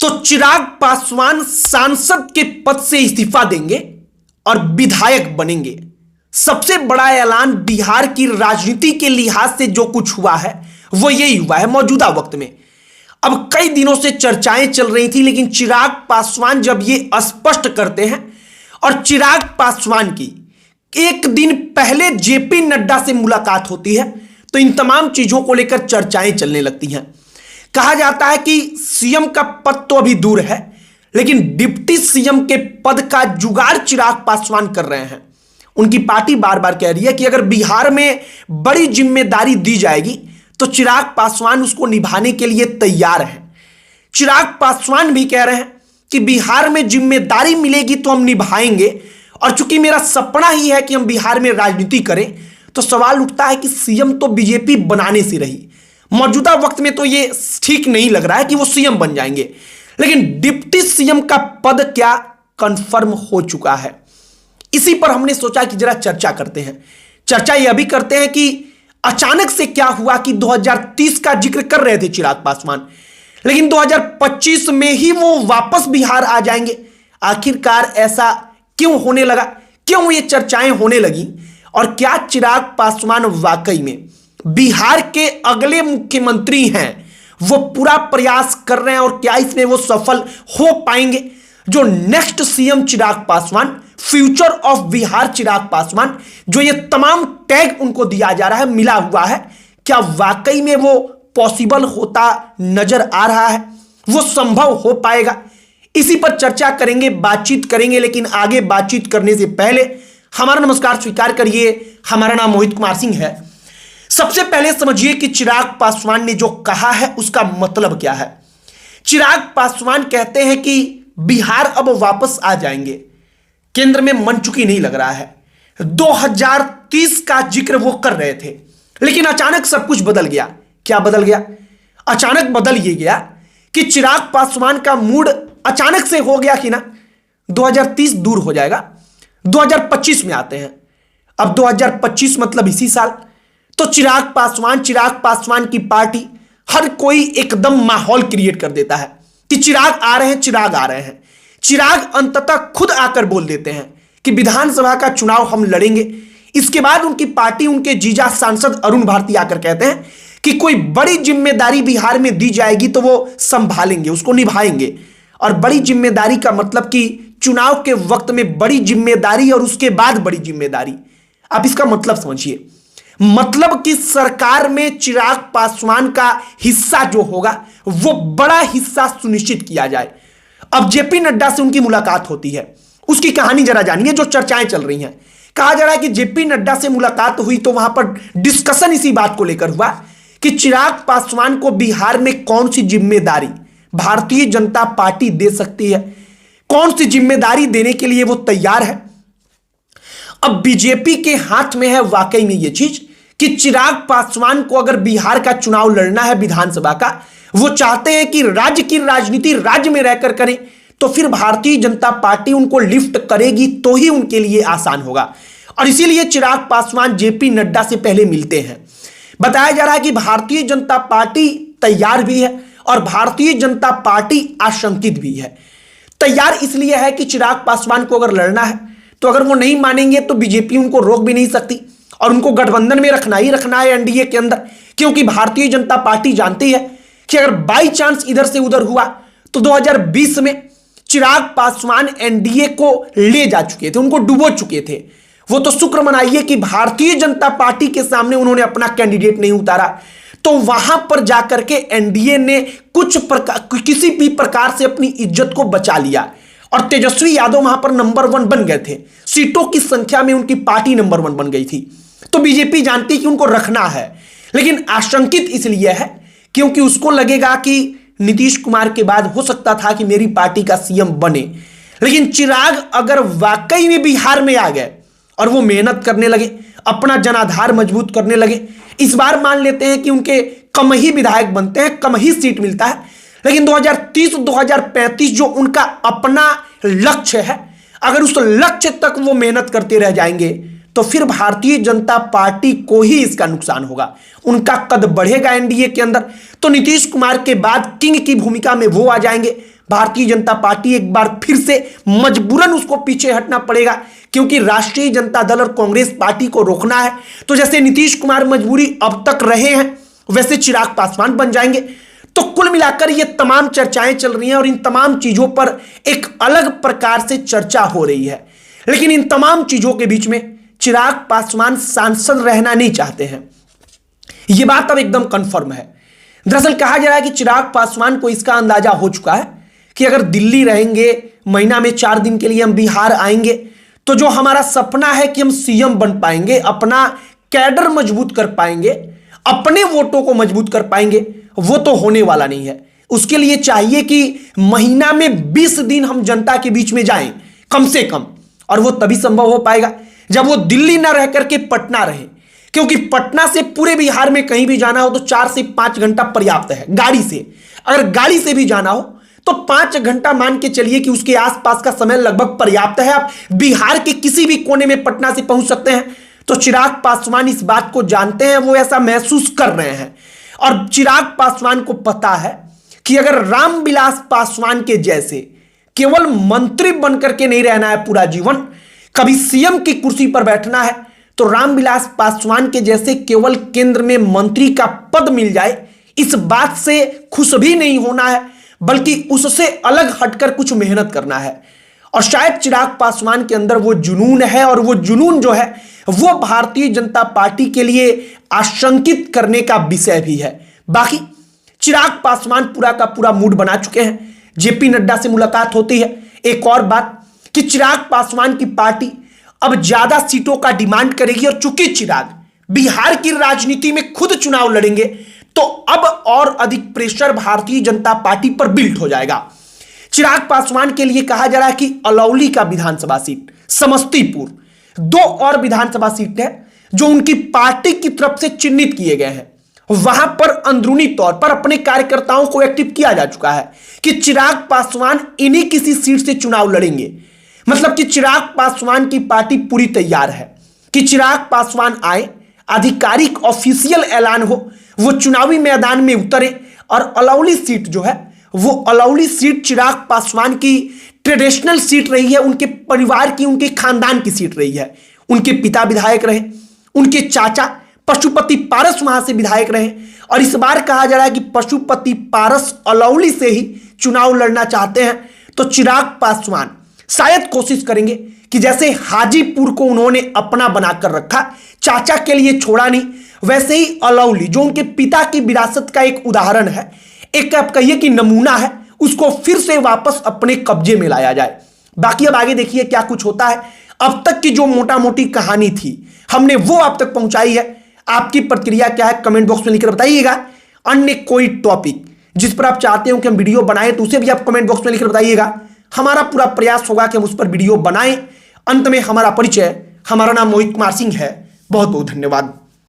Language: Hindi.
तो चिराग पासवान सांसद के पद से इस्तीफा देंगे और विधायक बनेंगे। सबसे बड़ा ऐलान बिहार की राजनीति के लिहाज से जो कुछ हुआ है वो यही हुआ है मौजूदा वक्त में। अब कई दिनों से चर्चाएं चल रही थी, लेकिन चिराग पासवान जब ये स्पष्ट करते हैं और चिराग पासवान की एक दिन पहले जेपी नड्डा से मुलाकात होती है तो इन तमाम चीजों को लेकर चर्चाएं चलने लगती हैं। कहा जाता है कि सीएम का पद तो अभी दूर है, लेकिन डिप्टी सीएम के पद का जुगाड़ चिराग पासवान कर रहे हैं। उनकी पार्टी बार बार कह रही है कि अगर बिहार में बड़ी जिम्मेदारी दी जाएगी तो चिराग पासवान उसको निभाने के लिए तैयार हैं। चिराग पासवान भी कह रहे हैं कि बिहार में जिम्मेदारी मिलेगी तो हम निभाएंगे, और चूंकि मेरा सपना ही है कि हम बिहार में राजनीति करें, तो सवाल उठता है कि सीएम तो बीजेपी बनाने से रही। मौजूदा वक्त में तो यह ठीक नहीं लग रहा है कि वो सीएम बन जाएंगे, लेकिन डिप्टी सीएम का पद क्या कंफर्म हो चुका है। इसी पर हमने सोचा कि जरा चर्चा करते हैं। चर्चा यह भी करते हैं कि अचानक से क्या हुआ कि 2030 का जिक्र कर रहे थे चिराग पासवान, लेकिन 2025 में ही वो वापस बिहार आ जाएंगे। आखिरकार ऐसा क्यों होने लगा, क्यों ये चर्चाएं होने लगी, और क्या चिराग पासवान वाकई में बिहार के अगले मुख्यमंत्री हैं, वो पूरा प्रयास कर रहे हैं और क्या इसमें वो सफल हो पाएंगे। जो next CM Chirag Paswan, future of Bihar Chirag Paswan, जो ये तमाम टैग उनको दिया जा रहा है, मिला हुआ है, क्या वाकई में वो पॉसिबल होता नजर आ रहा है, वो संभव हो पाएगा। इसी पर चर्चा करेंगे, बातचीत करेंगे। लेकिन आगे बातचीत करने से पहले हमारा नमस्कार स्वीकार करिए। हमारा नाम मोहित कुमार सिंह है। सबसे पहले समझिए कि चिराग पासवान ने जो कहा है उसका मतलब क्या है। चिराग पासवान कहते हैं कि बिहार अब वापस आ जाएंगे। केंद्र में मन चुकी नहीं लग रहा है। 2030 का जिक्र वो कर रहे थे, लेकिन अचानक सब कुछ बदल गया। क्या बदल गया? अचानक बदल ये गया कि चिराग पासवान का मूड अचानक से हो गया कि ना 2030 दूर हो जाएगा, 2025 में आते हैं। अब 2025 मतलब इसी साल। तो चिराग पासवान की पार्टी, हर कोई एकदम माहौल क्रिएट कर देता है कि चिराग आ रहे हैं, चिराग आ रहे हैं। चिराग अंततः खुद आकर बोल देते हैं कि विधानसभा का चुनाव हम लड़ेंगे। इसके बाद उनकी पार्टी, उनके जीजा सांसद अरुण भारती आकर कहते हैं कि कोई बड़ी जिम्मेदारी बिहार में दी जाएगी तो वो संभालेंगे, उसको निभाएंगे। और बड़ी जिम्मेदारी का मतलब कि चुनाव के वक्त में बड़ी जिम्मेदारी और उसके बाद बड़ी जिम्मेदारी। आप इसका मतलब समझिए, मतलब कि सरकार में चिराग पासवान का हिस्सा जो होगा वो बड़ा हिस्सा सुनिश्चित किया जाए। अब जेपी नड्डा से उनकी मुलाकात होती है, उसकी कहानी जरा जानिए जो चर्चाएं चल रही हैं। कहा जा रहा है कि जेपी नड्डा से मुलाकात हुई तो वहां पर डिस्कशन इसी बात को लेकर हुआ कि चिराग पासवान को बिहार में कौन सी जिम्मेदारी भारतीय जनता पार्टी दे सकती है, कौन सी जिम्मेदारी देने के लिए वो तैयार है। अब बीजेपी के हाथ में है वाकई में यह चीज कि चिराग पासवान को अगर बिहार का चुनाव लड़ना है विधानसभा का, वो चाहते हैं कि राज्य की राजनीति राज्य में रहकर करें, तो फिर भारतीय जनता पार्टी उनको लिफ्ट करेगी तो ही उनके लिए आसान होगा। और इसीलिए चिराग पासवान जेपी नड्डा से पहले मिलते हैं। बताया जा रहा है कि भारतीय जनता पार्टी तैयार भी है और भारतीय जनता पार्टी आशंकित भी है। तैयार इसलिए है कि चिराग पासवान को अगर लड़ना है तो अगर वो नहीं मानेंगे तो बीजेपी उनको रोक भी नहीं सकती और उनको गठबंधन में रखना ही रखना है एनडीए के अंदर, क्योंकि भारतीय जनता पार्टी जानती है कि अगर बाई चांस इधर से उधर हुआ तो 2020 में चिराग पासवान एनडीए को ले जा चुके थे, उनको डुबो चुके थे। वो तो शुक्र मनाइए कि भारतीय जनता पार्टी के सामने उन्होंने अपना कैंडिडेट नहीं उतारा, तो वहां पर जाकर के एनडीए ने किसी भी प्रकार से अपनी इज्जत को बचा लिया और तेजस्वी यादव वहां पर नंबर 1 बन गए थे। सीटों की संख्या में उनकी पार्टी नंबर 1 बन गई थी। तो बीजेपी जानती कि उनको रखना है, लेकिन आशंकित इसलिए है क्योंकि उसको लगेगा कि नीतीश कुमार के बाद हो सकता था कि मेरी पार्टी का सीएम बने। लेकिन चिराग अगर वाकई में बिहार में आ गए और वो मेहनत करने लगे, अपना जनाधार मजबूत करने लगे, इस बार मान लेते हैं कि उनके कम ही विधायक बनते हैं, कम ही सीट मिलता है, लेकिन 2030-2035 जो उनका अपना लक्ष्य है, अगर उस लक्ष्य तक वो मेहनत करते रह जाएंगे तो फिर भारतीय जनता पार्टी को ही इसका नुकसान होगा, उनका कद बढ़ेगा एनडीए के अंदर। तो नीतीश कुमार के बाद किंग की भूमिका में वो आ जाएंगे। भारतीय जनता पार्टी एक बार फिर से मजबूरन उसको पीछे हटना पड़ेगा, क्योंकि राष्ट्रीय जनता दल और कांग्रेस पार्टी को रोकना है। तो जैसे नीतीश कुमार मजबूरी अब तक रहे हैं, वैसे चिराग पासवान बन जाएंगे। तो कुल मिलाकर ये तमाम चर्चाएं चल रही हैं और इन तमाम चीजों पर एक अलग प्रकार से चर्चा हो रही है। लेकिन इन तमाम चीजों के बीच में चिराग पासवान सांसद रहना नहीं चाहते हैं, यह बात अब एकदम कंफर्म है। दरअसल कहा जा रहा है कि चिराग पासवान को इसका अंदाजा हो चुका है कि अगर दिल्ली रहेंगे, महीना में 4 दिन के लिए हम बिहार आएंगे, तो जो हमारा सपना है कि हम सीएम बन पाएंगे, अपना कैडर मजबूत कर पाएंगे, अपने वोटों को मजबूत कर पाएंगे, वो तो होने वाला नहीं है। उसके लिए चाहिए कि महीना में 20 दिन हम जनता के बीच में जाएं कम से कम, और वो तभी संभव हो पाएगा जब वो दिल्ली ना रह करके पटना रहे, क्योंकि पटना से पूरे बिहार में कहीं भी जाना हो तो 4 से 5 घंटा पर्याप्त है गाड़ी से। अगर गाड़ी से भी जाना हो तो 5 घंटा मान के चलिए कि उसके आसपास का समय लगभग पर्याप्त है। आप बिहार के किसी भी कोने में पटना से पहुंच सकते हैं। तो चिराग पासवान इस बात को जानते हैं, वो ऐसा महसूस कर रहे हैं। और चिराग पासवान को पता है कि अगर रामविलास पासवान के जैसे केवल मंत्री बनकर के नहीं रहना है पूरा जीवन, कभी सीएम की कुर्सी पर बैठना है, तो रामविलास पासवान के जैसे केवल केंद्र में मंत्री का पद मिल जाए, इस बात से खुश भी नहीं होना है, बल्कि उससे अलग हटकर कुछ मेहनत करना है। और शायद चिराग पासवान के अंदर वो जुनून है, और वो जुनून जो है वो भारतीय जनता पार्टी के लिए आशंकित करने का विषय भी है। बाकी चिराग पासवान पूरा का पूरा मूड बना चुके हैं। जेपी नड्डा से मुलाकात होती है। एक और बात कि चिराग पासवान की पार्टी अब ज्यादा सीटों का डिमांड करेगी, और चूंकि चिराग बिहार की राजनीति में खुद चुनाव लड़ेंगे, तो अब और अधिक प्रेशर भारतीय जनता पार्टी पर बिल्ड हो जाएगा। चिराग पासवान के लिए कहा जा रहा है कि अलौली का विधानसभा सीट, समस्तीपुर, 2 और विधानसभा सीट है जो उनकी पार्टी की तरफ से चिन्हित किए गए हैं। वहां पर अंदरूनी तौर पर अपने कार्यकर्ताओं को एक्टिव किया जा चुका है कि चिराग पासवान इन्हीं किसी सीट से चुनाव लड़ेंगे। मतलब कि चिराग पासवान की पार्टी पूरी तैयार है कि चिराग पासवान आए, आधिकारिक ऑफिशियल ऐलान हो, वो चुनावी मैदान में उतरे, और अलौली सीट जो है वो अलौली सीट चिराग पासवान की ट्रेडिशनल सीट रही है, उनके परिवार की, उनके खानदान की सीट रही है। उनके पिता विधायक रहे, उनके चाचा पशुपति पारस वहां से विधायक रहे, और इस बार कहा जा रहा है कि पशुपति पारस अलौली से ही चुनाव लड़ना चाहते हैं। तो चिराग पासवान शायद कोशिश करेंगे कि जैसे हाजीपुर को उन्होंने अपना बनाकर रखा, चाचा के लिए छोड़ा नहीं, वैसे ही अलौली जो उनके पिता की विरासत का एक उदाहरण है, एक आप कहिए कि नमूना है, उसको फिर से वापस अपने कब्जे में लाया जाए। बाकी अब आगे देखिए क्या कुछ होता है। अब तक की जो मोटा मोटी कहानी थी हमने वो आप तक पहुंचाई है। आपकी प्रतिक्रिया क्या है कमेंट बॉक्स में लिखकर बताइएगा। अन्य कोई टॉपिक जिस पर आप चाहते हो कि हम वीडियो बनाएं तो उसे भी आप कमेंट बॉक्स में लिखकर बताइएगा। हमारा पूरा प्रयास होगा कि हम उस पर वीडियो बनाएं। अंत में हमारा परिचय, हमारा नाम मोहित कुमार सिंह है। बहुत बहुत धन्यवाद।